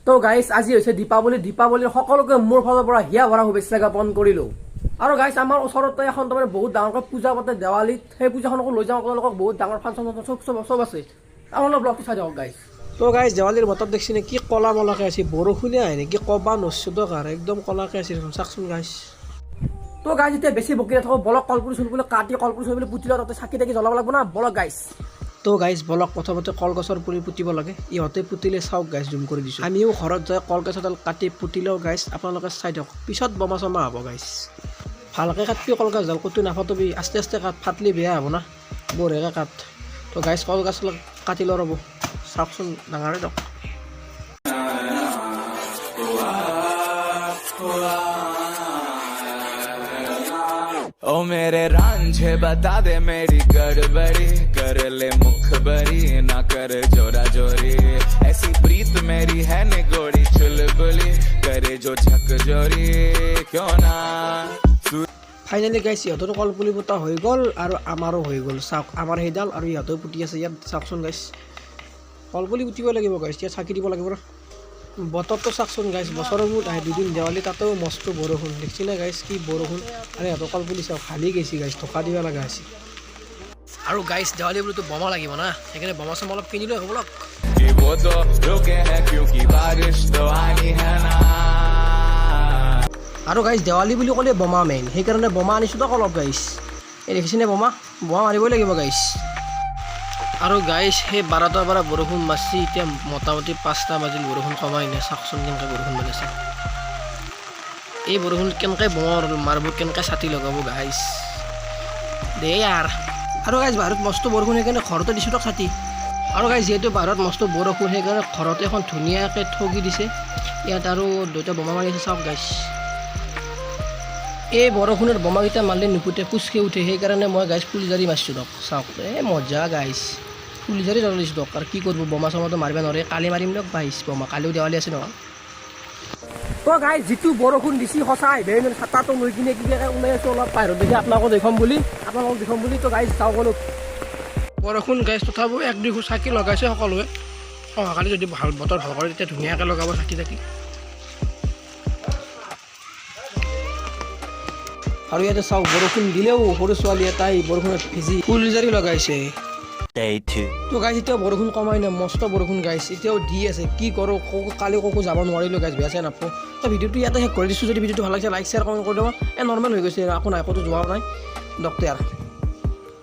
তো গাইজ আজি হৈছে দীপাৱলীৰ সকলোকে মোৰ ফালৰ পৰা হিয়া ভৰা শুভেচ্ছা জ্ঞাপন কৰিলোঁ। আৰু গাইজ আমাৰ ওচৰতে এখন তাৰমানে বহুত ডাঙৰকৈ পূজা পাতে দেৱালীত, সেই পূজাখনকো লৈ যাওঁ আপোনালোকক। বহুত ডাঙৰ ফাংচন চব আছে, আপোনালোকে ব্লগটো চাই যাওক গাইজ। তো গাইজ দেৱালীৰ বতৰ দেখছি নে কি কলা মলাকে আছে, বৰষুণে আহে নেকি কবা নচছো তো কাৰ একদম কলাকে আছে চাকচোন গাইজ। তো গাইজ এতিয়া বেছি বকি নাথাকোঁ, বলক কলপুলি চলপুলি কাটি কলপুলি চলপুলি পুতি লওঁ, তাতে চাকি তাকি জ্বলাব লাগিব না, বলক গাইজ। তো গাইজ বলক প্ৰথমতে কলগছৰ পুলি পুতিব লাগে, ইহঁতে পুতিলে চাওক গাইজ জুম কৰি দিছোঁ। আমিও ঘৰত যাই কলগছ এডাল কাটি পুতি লওঁ গাইজ, আপোনালোকে চাই দিয়ক, পিছত বোমা চমা হ'ব গাইজ। ভালকৈ কাটবি কলগছডাল, ক'তো নাফাটবি, আস্তে আস্তে কাট, ফাটলি বেয়া হ'ব না, বঢ়িয়াকৈ কাট। তো গাইজ কলগছ কাটি লওঁ ৰ'ব, চাওকচোন ডাঙৰে দিয়ক। ओ मेरे रांझे बता दे मेरी गड़बड़ी, कर ले मुखबरी ना कर जोरा जोरी, ऐसी प्रीत मेरी है निगोड़ी चुलबुली, करे जो झक जोरी क्यों ना। ফাইনেলি গাইজ ইহঁতৰো কলপুলি পোতা হৈ গ'ল আৰু আমাৰো হৈ গ'ল। চাওক আমাৰ সেইডাল আৰু ইহঁতেও পুতি আছে ইয়াত, চাওকচোন গাইজ। কলপুলি পুতিব লাগিব গাইজ, এতিয়া চাকি দিব লাগিব। বতৰটো চাওকচোন গাইজ, বছৰৰ মূৰত আহে দুদিন দেৱালী, তাতেও মস্ত বৰষুণ দেখছি না গাইজ, কি বৰষুণ। আৰু সিহঁতৰ কলপুলি চাওক হালি গৈছে গাইজ, ঢকা দিব লগা হৈছে। আৰু গাইজ দেৱালী বুলিতো বোমা লাগিব না, সেইকাৰণে বোমা চমা অলপ কিনিলে হ'ব লওক। আৰু গাইজ দেৱালী বুলি ক'লে বোমা মেইন, সেইকাৰণে বোমা আনিছোঁ দিয়ক অলপ গাইজ। এই দেখিছেনে বোমা মাৰিবই লাগিব গাইজ। আৰু গাইজ সেই 12টাৰ পৰা বৰষুণ মাৰিছে, এতিয়া মোটামুটি 5টা বাজিল, বৰষুণ কমাই নাই। চাওকচোন কেনেকৈ বৰষুণ মাৰিছে, এই বৰষুণ কেনেকৈ বোমা মাৰিব, কেনেকৈ ছাতি লগাব গাইজ দে ইয়াৰ। আৰু গাইজ বাহিৰত মস্ত বৰষুণ, সেইকাৰণে ঘৰতে দিছোঁ দিয়ক ছাতি। আৰু গাইজ যিহেতু বাহিৰত মস্ত বৰষুণ, সেইকাৰণে ঘৰতে এখন ধুনীয়াকৈ ঠগি দিছে। ইয়াত আৰু 2টা বোমা মাৰি আছে, চাওক গাইজ। এই বৰষুণৰ বোমাকেইটা মাৰিলে নুফুটে, পুচকে উঠে, সেইকাৰণে মই গাইজ ফুলজাৰি মাৰিছোঁ দিয়ক। চাওক মজা গাইজ, ফুলজাৰি জ্বলাইছোঁ দিয়ক। আৰু কি কৰিব, বোমা চমাটো মাৰিব নোৱাৰে, কালি মাৰিম দিয়ক গাইজ বোমা, কালিও দেৱালী আছে নহয়। তো গাইজ যিটো বৰষুণ দিছি সঁচাই ভেন ছাতাটো লৈ কিনে কিবাকৈ ওলাই আছোঁ অলপ বাহিৰত দেখি আপোনালোকক দেখুৱাম বুলি। তো গাইজ চাওক অলপ বৰষুণ গাইজ, তথাপিও 1-2 চাকি লগাইছে সকলোৱে। অহাকালি যদি ভাল বতৰ ভাল কৰে তেতিয়া ধুনীয়াকৈ লগাব চাকি তাকি। আৰু ইয়াতে চাওক বৰষুণ দিলেও সৰু ছোৱালী এটাই বৰষুণত ভিজি ফুলজাৰি লগাইছে। তো গাইজ এতিয়াও বৰষুণ কমাই নাই, মস্ত বৰষুণ গাইজ এতিয়াও দি আছে। কি কৰোঁ, কালি ক'কো যাব নোৱাৰিলোঁ গাইজ, বেয়া চাই নাপাওঁ। তো ভিডিঅ'টো ইয়াতে শেষ কৰি দিছোঁ। যদি ভিডিঅ'টো ভাল লাগিছে লাইক শ্বেয়াৰ কমেণ্ট কৰি দিব। নৰ্মেল হৈ গৈছে, একো নাই, ক'তো যোৱাও নাই ডক্টৰ।